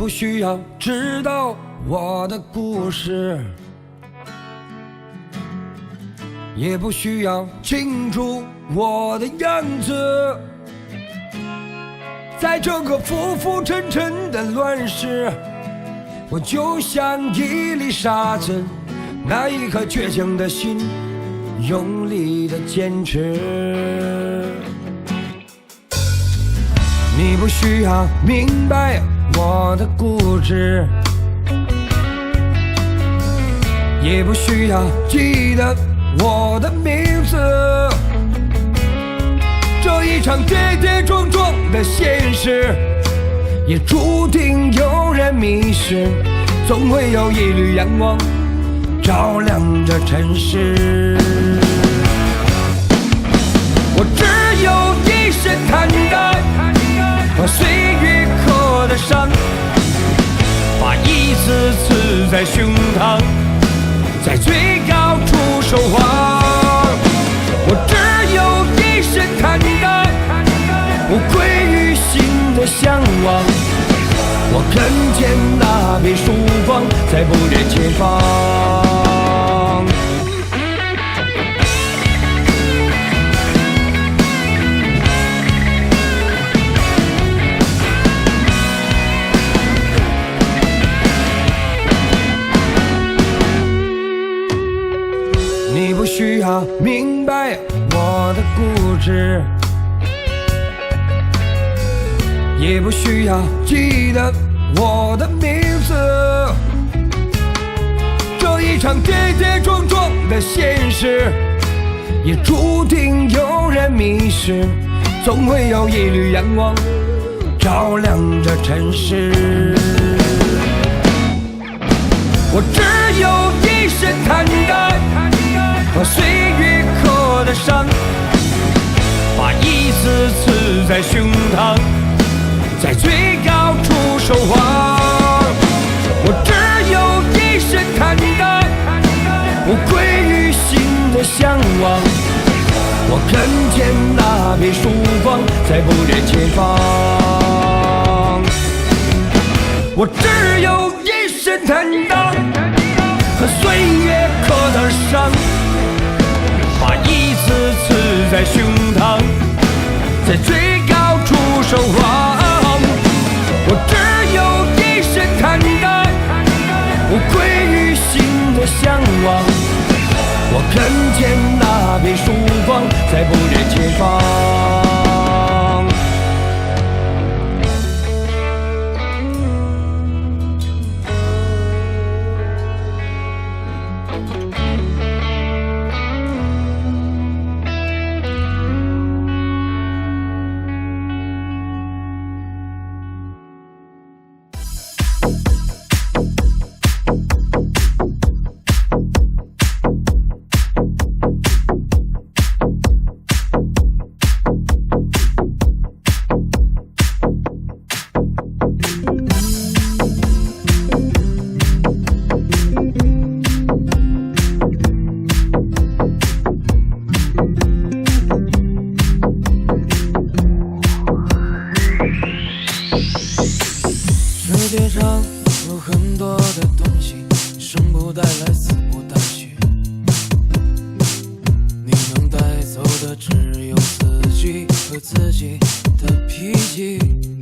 不需要知道我的故事，也不需要清楚我的样子。在这个浮浮沉沉的乱世，我就像一粒沙子，那一颗倔强的心，用力的坚持。你不需要明白我的固执，也不需要记得我的名字。这一场跌跌撞撞的现实，也注定有人迷失，总会有一缕阳光照亮着尘世。我只有一身坦荡和岁月刻的伤，把一次刺在胸膛，在最高处守望。我只有一身坦荡，不愧于心的向往。我看见那片曙光在不远前方。你不需要明白我的固执，也不需要记得我的名字。这一场跌跌撞撞的现实，也注定有人迷失，总会有一缕阳光照亮着尘世。我只有一身坦荡和岁月刻的伤，把一次刺在胸膛，在最高处守望。我只有一身坦荡，不愧于心的向往。我看见那片曙光在不远前方。我只有一身坦荡和岁月刻的伤，把一次刺在胸膛，在最高处守望。我只有一身坦荡，不愧于心的向往。我看见那片曙光在不远前方。世界上有很多的东西，生不带来，死不带去，你能带走的只有自己和自己的脾气。